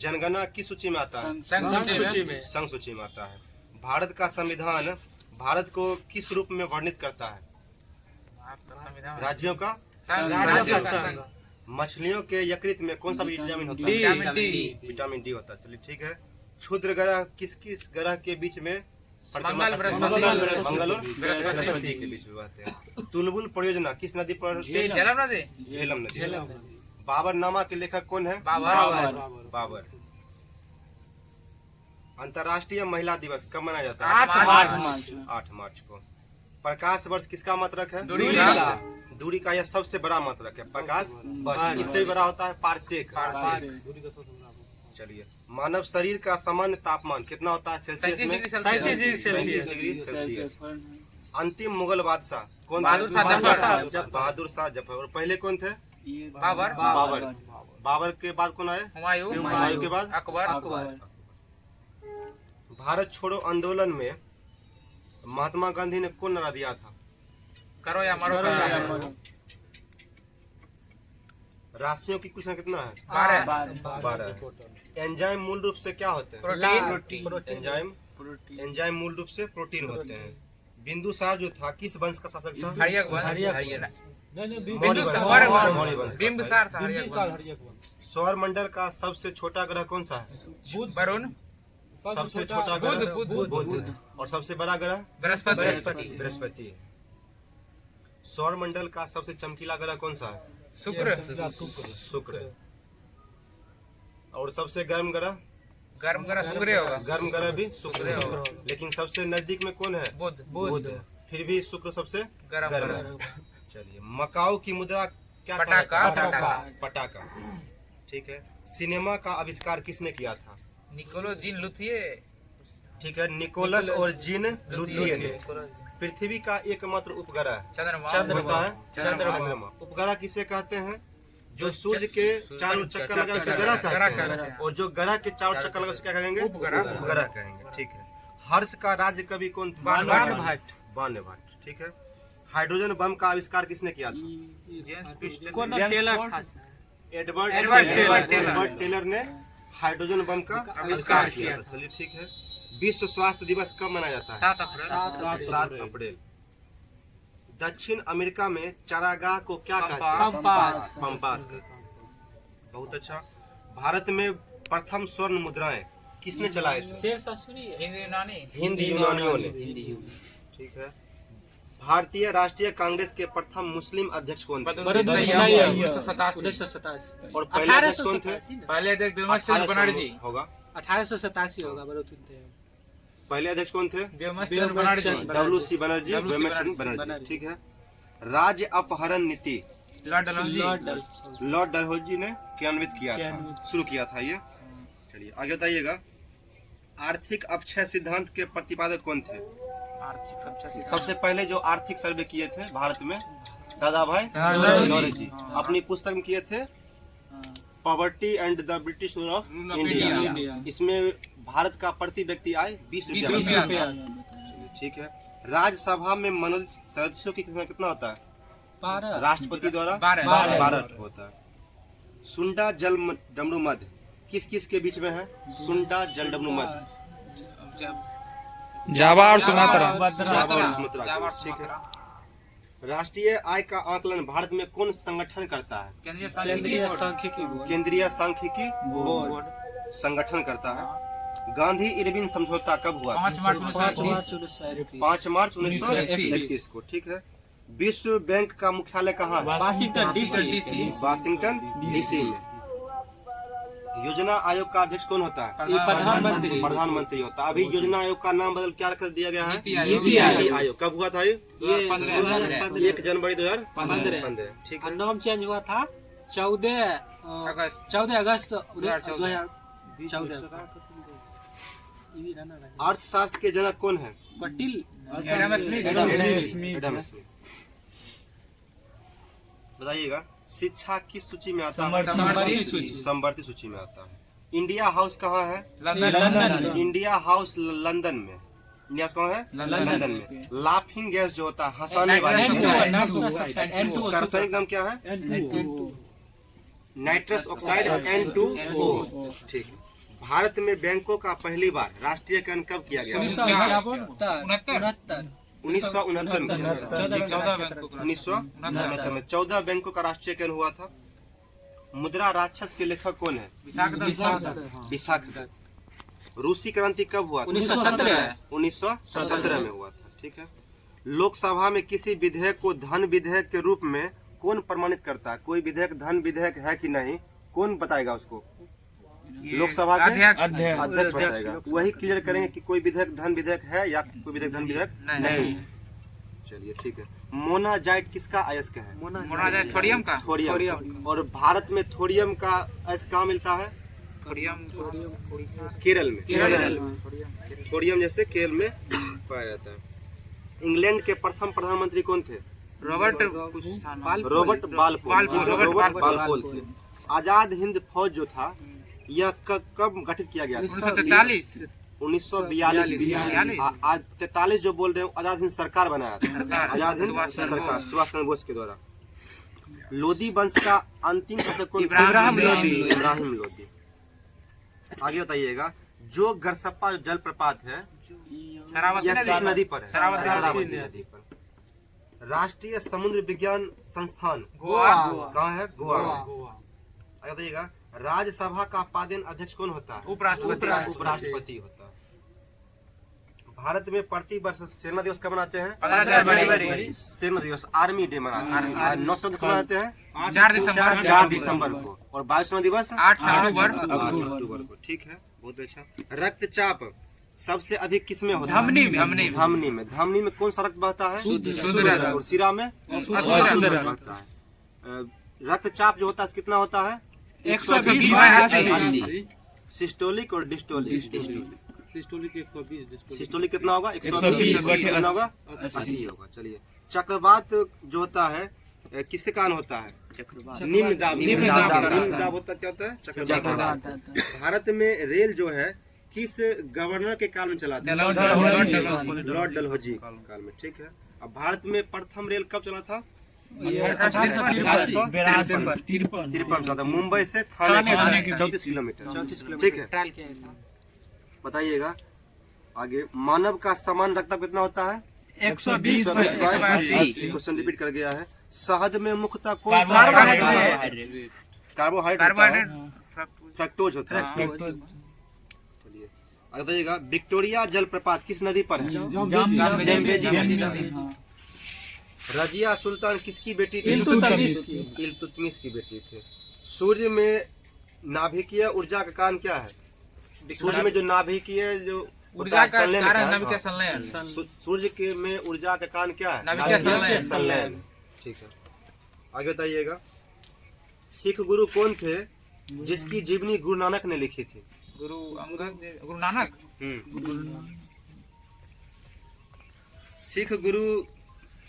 जनगणना किस सूची में आता है? संघ सूची में आता है। भारत का संविधान भारत को किस रूप में वर्णित करता है? राज्यों का संघ। मछलियों के यकृत में कौन सा विटामिन होता है? विटामिन डी होता है। चलिए ठीक है। क्षुद्र ग्रह किस किस ग्रह के बीच में मंगल और बृहस्पति के बीच में बहते हैं? तुलबुल परियोजना किस नदी पर? झेलम नदी। बाबरनामा के लेखक कौन है? बाबर। अंतर्राष्ट्रीय महिला दिवस कब मनाया जाता है? 8 मार्च को। प्रकाश वर्ष किसका मात्रक है? दूरी का यह सबसे बड़ा मात्रक है प्रकाश वर्ष। इससे भी बड़ा होता है पारसेक। चलिए, मानव शरीर का सामान्य तापमान कितना होता है सेल्सियस में? 37 डिग्री सेल्सियस। अंतिम मुगल बादशाह कौन थे? बहादुर शाह जफर। और पहले कौन थे? बाबर। बाबर के बाद कौन आए? हुमायूं के बाद अकबर। भारत छोड़ो आंदोलन में महात्मा गांधी ने कौन नारा दिया था? करो या मरो। राशियों की कुल संख्या कितना है? 12। एंजाइम मूल रूप से क्या होते हैं? एंजाइम मूल रूप से प्रोटीन होते हैं। बिंदुसार जो था किस वंश का शासक था? सौर मंडल का सबसे छोटा ग्रह कौन सा है? वरुण। सबसे छोटा ग्रह बुध। और सबसे बड़ा ग्रह बृहस्पति है। सौर मंडल का सबसे चमकीला ग्रह कौन सा है? शुक्र। और सबसे गर्म ग्रह शुक्र होगा। गर्म ग्रह भी शुक्र होगा। लेकिन सबसे नजदीक में कौन है? बुध। फिर भी शुक्र सबसे गर्म है। चलिए, मकाऊ की मुद्रा क्या? पटाका। ठीक है। सिनेमा का आविष्कार किसने किया था? निकोलो जीन लुथिये। ठीक है, निकोलस और जीन लुथिये ने। पृथ्वी का एकमात्र उपग्रह चंद्रमा। उपग्रह किसे कहते हैं? जो सूर्य के चारों चक्कर लगा उसे ग्रह कहते हैं। और जो ग्रह के चारों चक्कर लगा उसे क्या कहेंगे? उपग्रह कहेंगे। ठीक है। हर्ष का राज्य कवि कौन था? बाणभट्ट। ठीक है। हाइड्रोजन बम का आविष्कार किसने किया था? एडवर्ड टेलर ने हाइड्रोजन बम का आविष्कार किया था। चलिए ठीक है। विश्व स्वास्थ्य दिवस कब मनाया जाता है? 7 अप्रैल। दक्षिण अमेरिका में चारागाह को क्या कहते हैं? पंपास कहते हैं। बहुत अच्छा। भारत में प्रथम स्वर्ण मुद्राएं किसने चलाए थे? हिंदी यूनानियों ने। ठीक है। भारतीय राष्ट्रीय कांग्रेस के प्रथम मुस्लिम अध्यक्ष कौन थे? 1987। और पहले अध्यक्ष कौन थे? पहले अध्यक्ष व्योमचंद्र बनर्जी होगा। 1887 होगा। पहले अध्यक्ष कौन थे? व्योमचंद्र बनर्जी। WC बनर्जी, व्योमचंद्र बनर्जी। ठीक है। राज्य अपहरण नीति लॉर्ड डलहौजी ने क्रियान्वित किया था, शुरू किया था ये। चलिए आगे बताइएगा। आर्थिक अपक्षय सिद्धांत के प्रतिपादक कौन थे? सबसे पहले जो आर्थिक सर्वे किए थे भारत में दादा भाई नौरोजी जी अपनी पुस्तक में किए थे poverty and the British rule of India. इसमें भारत का प्रति व्यक्ति आय 20 रुपया। ठीक है। राज्यसभा में मनोनीत सदस्यों की संख्या कितना होता है? राष्ट्रपति द्वारा 12 होता है। सुंडा जल डमरू मध्य किस किस के बीच में है? सुंडा जल डमरू मध्य जावा और सुमात्रा। ठीक है। राष्ट्रीय आय का आकलन भारत में कौन संगठन करता है? केंद्रीय सांख्यिकी बोर्ड संगठन करता है। गांधी इरविन समझौता कब हुआ? 5 मार्च 1931 को। ठीक है। विश्व बैंक का मुख्यालय कहाँ है? वाशिंगटन डीसी में। योजना आयोग का अध्यक्ष कौन होता है? प्रधानमंत्री होता है। अभी योजना आयोग का नाम बदल क्या रख दिया गया है? नीति आयोग। कब हुआ था ये? 1 जनवरी 2015। ठीक है। नाम चेंज हुआ था 14 अगस्त 2014। अर्थशास्त्र के जनक कौन है? Adam Smith. बताइएगा। शिक्षा किस सूची में आता है? समवर्ती सूची में आता है। इंडिया हाउस कहाँ है? लंदन। इंडिया हाउस लंदन में। इंडिया कहाँ है? लंदन में। लाफिंग गैस जो होता है हंसाने वाली गैस, उसका रासायनिक नाम क्या है? Nitrous oxide N2O। ठीक है। भारत में बैंकों का पहली बार राष्ट्रीयकरण कब किया गया? 1969 1969 में किया गया था। 14 बैंकों का 1969 में 14 बैंकों का राष्ट्रीयकरण हुआ था। मुद्रा राक्षस के लेखक कौन है? विशाखदत्त। रूसी क्रांति कब हुआ था? 1917 में हुआ था। ठीक है। लोकसभा में किसी विधेयक को धन विधेयक के रूप में कौन प्रमाणित करता है? कोई विधेयक धन विधेयक है कि नहीं, कौन बताएगा उसको? लोकसभा के अध्यक्ष बताएगा। वही क्लियर करेंगे कि कोई विधेयक धन विधेयक है या कोई विधेयक धन विधेयक नहीं है। चलिए ठीक है। मोनाजाइट किसका अयस्क है? मोनाजाइट थोरियम का थोरियम। और भारत में थोरियम का अयस्क कहाँ मिलता है? थोरियम केरल में। थोरियम जैसे केरल में पाया जाता है। इंग्लैंड के प्रथम प्रधानमंत्री कौन थे? रॉबर्ट बालपोल थे। आजाद हिंद फौज जो था यह कब गठित किया गया था? 1942। आज 43 जो बोल रहे हैं आजाद हिंद सरकार बनाया था। आजाद हिंद सरकार सुभाष चंद्र बोस के द्वारा। लोधी वंश का अंतिम शासक कौन? इब्राहिम लोधी। आगे बताइएगा, जो गरसप्पा जलप्रपात है यह किस नदी पर है? शरावती नदी पर। राष्ट्रीय समुद्र विज्ञान संस्थान कहाँ है? गोवा में। आगे बताइएगा, राज्यसभा का पादेन अध्यक्ष कौन होता है? उपराष्ट्रपति होता है। भारत में प्रति वर्ष सेना दिवस कब मनाते हैं? 15 जनवरी। सेना दिवस आर्मी डे मनाते हैं। नौसेना दिवस कब मनाते हैं? 4 दिसंबर को। और वायुसेना दिवस 8 अक्टूबर को। ठीक है, बहुत अच्छा। रक्तचाप सबसे अधिक किस में होता है? धमनी में। धमनी में कौन सा रक्त बहता है? शुद्ध रक्त। और सिरा में अशुद्ध रक्त बहता है। रक्तचाप जो होता है कितना होता है? 120/80। सिस्टोलिक और डिस्टोलिक। सिस्टोलिक कितना होगा? 120। कितना होगा? 80 होगा। चलिए, चक्रवात जो होता है किसके कारण होता है? निम्न दाब होता क्या होता है? चक्रवात। भारत में रेल जो है किस गवर्नर के काल में चला था? लॉर्ड डलहौजी काल में। ठीक है। अब भारत में प्रथम रेल कब चला था? 1853 था। मुंबई से थाने 34 किलोमीटर। ठीक है। बताइएगा आगे, मानव का समान रक्तचाप कितना होता है? 120/80। क्वेश्चन रिपीट कर गया है। शहद में मुख्यतः कौन सा कार्बोहाइड्रेट फ्रक्टोज होता है। चलिए आगे बताइएगा, विक्टोरिया जलप्रपात किस नदी पर है? जम्बेजी नदी। रजिया सुल्तान किसकी बेटी थी? इल्तुतमिश की बेटी थी। सूर्य में नाभिकीय ऊर्जा का कारण क्या है? सूर्य में जो नाभिकीय जो ऊर्जा का कारण नाभिकीय संलयन। सूर्य के में ऊर्जा का कारण क्या है? नाभिकीय संलयन। ठीक है। आगे बताइएगा, सिख गुरु कौन थे जिसकी जीवनी गुरु नानक ने लिखी थी? गुरु नानक। सिख गुरु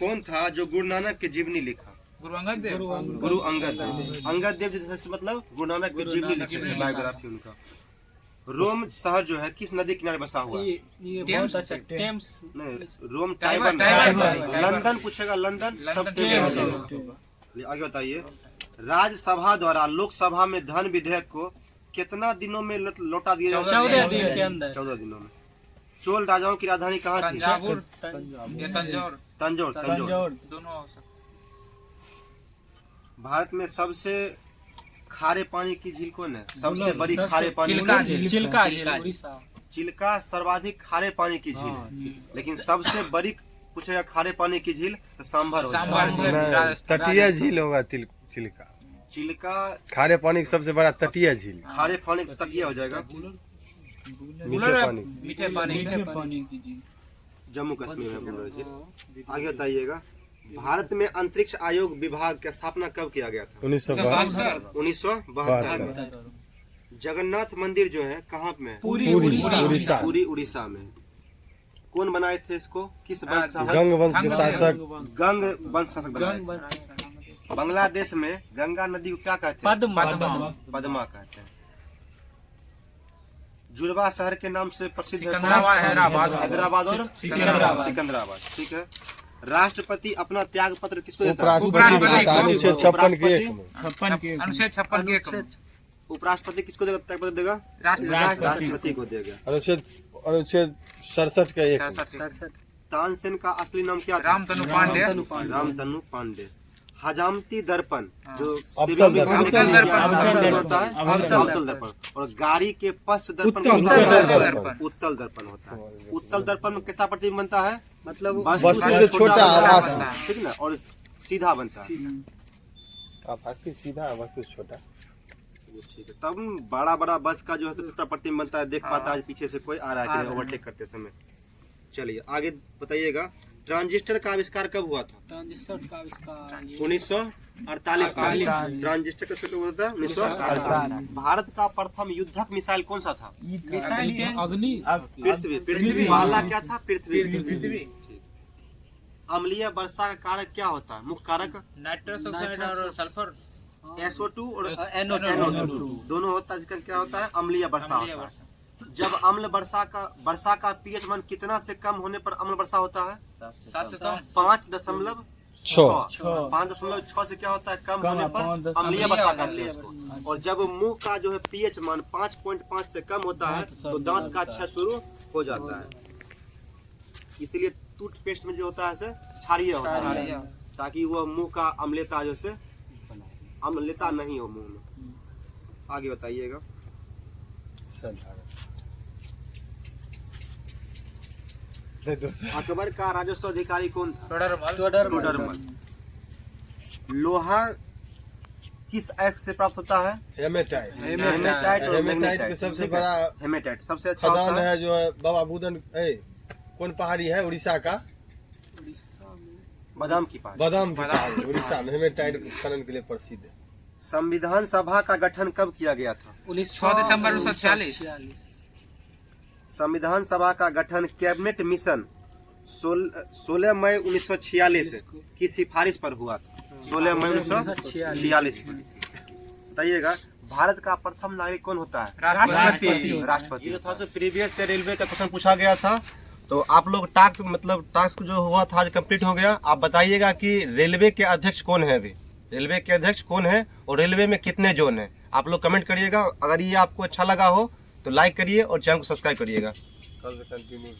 कौन था जो गुरु नानक की जीवनी लिखा? गुरु अंगद देव। अंगद देव जैसे मतलब गुरु नानक की जीवनी लिखी थी, बायोग्राफी उनका। रोम शहर जो है किस नदी किनारे बसा हुआ है? ये बहुत अच्छा। टेम्स नहीं, रोम टाइबर। लंदन पूछेगा, लंदन तब टेम्स। आगे बताइए, राज्यसभा द्वारा लोकसभा में धन विधेयक को कितना दिनों में लौटा दिया जाता है? 14 दिन के अंदर। 14 दिनों में। चोल राजाओं की राजधानी कहाँ थी? तंजौर। दोनों। भारत में सबसे खारे पानी की झील कौन है? सबसे बड़ी खारे पानी की चिल्का झील, उड़ीसा। चिल्का सर्वाधिक खारे पानी की झील है, लेकिन सबसे बड़ी पूछेगा खारे पानी की झील तो सांभर होगा। तटीय झील होगा चिल्का। चिल्का खारे पानी का सबसे बड़ा तटीय झील। खारे पानी तटीय हो जाएगा। मीठे पानी की झील जम्मू कश्मीर में बोल रहे थे। आगे बताइएगा, भारत में अंतरिक्ष आयोग विभाग की स्थापना कब किया गया था? 1972। जगन्नाथ मंदिर जो है कहाँ में? पूरी उड़ीसा में। कौन बनाए थे इसको? किस वंश? गंग वंश के शासक। गंग वंश शासक बनाए थे। बांग्लादेश में गंगा नदी को क्या कहते हैं? पद्मा कहते हैं। जुड़वा शहर के नाम से प्रसिद्ध है हैदराबाद और सिकंदराबाद। ठीक है। राष्ट्रपति अपना त्याग पत्र किसको देता है? उपराष्ट्रपति। अनुच्छेद 56 के 1 में। अनुच्छेद 56 के 1 में। उपराष्ट्रपति किसको देगा, उत्तर प्रदेश देगा? राष्ट्रपति राष्ट्रपति को देगा। अनुच्छेद 67 का एक। 67 तानसेन का असली नाम क्या था? रामतनु पांडे रामतनु पांडे। हजामती दर्पण जो अवतल सिविल में दर्पण। करने के लिए अवतल क्या होता है? अवतल दर्पण। और गाड़ी के पश्च दर्पण उत्तल कौन सा होता है? दर्पण। उत्तल दर्पण होता है। उत्तल दर्पण में कैसा प्रतिबिंब बनता है? मतलब वस्तु से छोटा आवास। बनता है। ठीक ना, और सीधा बनता है। आभासी सीधा, वस्तु छोटा। ठीक है, तब बड़ा बड़ा बस का जो है छोटा प्रतिबिंब बनता है, देख पाता है पीछे से कोई आ रहा है कि नहीं ओवरटेक करते समय। चलिए आगे बताइएगा, ट्रांजिस्टर का आविष्कार कब हुआ था? ट्रांजिस्टर का आविष्कार 1948 में। ट्रांजिस्टर का शुरू हुआ था 1948। भारत का प्रथम युद्धक मिसाइल कौन सा था? मिसाइल के अग्नि पृथ्वी। पृथ्वी पहला क्या था? पृथ्वी। पृथ्वी। ठीक। अम्लीय वर्षा का कारक क्या होता है? मुख्य कारक नाइट्रस ऑक्साइड और सल्फर SO2 और NO2 NO2 दोनों होता है, जिसका क्या होता है? अम्लीय वर्षा होता है। जब अम्ल वर्षा का pH मान कितना से कम होने पर अम्ल वर्षा होता है? 7 से कम 5.6। 5.6 से क्या होता है? कम होने पर अम्लीय वर्षा कहते हैं उसको। और जब मुंह का जो है pH मान 5.5 से कम होता है तो दांत का क्षय शुरू हो जाता है। इसीलिए टूथपेस्ट में जो होता है क्षारीय होता है, ताकि वो मुंह का अम्लता जो से अम्लता नहीं हो मुंह में। आगे बताइएगा। अकबर का राजस्व अधिकारी कौन था? टोडरमल। लोहा किस अयस्क से प्राप्त होता है? हेमेटाइट। हेमेटाइट और हेमेटाइट मैग्नेटाइट। के सबसे बड़ा हेमेटाइट सबसे अच्छा खदान होता है। है जो है बाबा बुदन। कौन पहाड़ी है उड़ीसा का? उड़ीसा में बादाम की पहाड़ी। बादाम की पहाड़ी उड़ीसा में हेमेटाइट खनन के लिए प्रसिद्ध है। संविधान सभा का गठन कब किया गया था? 6 दिसंबर 1946। संविधान सभा का गठन कैबिनेट मिशन 16 मई 1946 की सिफारिश पर हुआ था। 16 मई 1946 में। बताइएगा, भारत का प्रथम नागरिक कौन होता है? राष्ट्रपति। जो था प्रीवियस से रेलवे का क्वेश्चन पूछा गया था, तो आप लोग टास्क जो हुआ था आज कंप्लीट हो गया। आप बताइएगा कि रेलवे के अध्यक्ष कौन है? अभी रेलवे के अध्यक्ष कौन है और रेलवे में कितने जोन है? आप लोग कमेंट करिएगा। अगर ये आपको अच्छा लगा हो तो लाइक करिए और चैनल को सब्सक्राइब करिएगा। कल से कंटिन्यू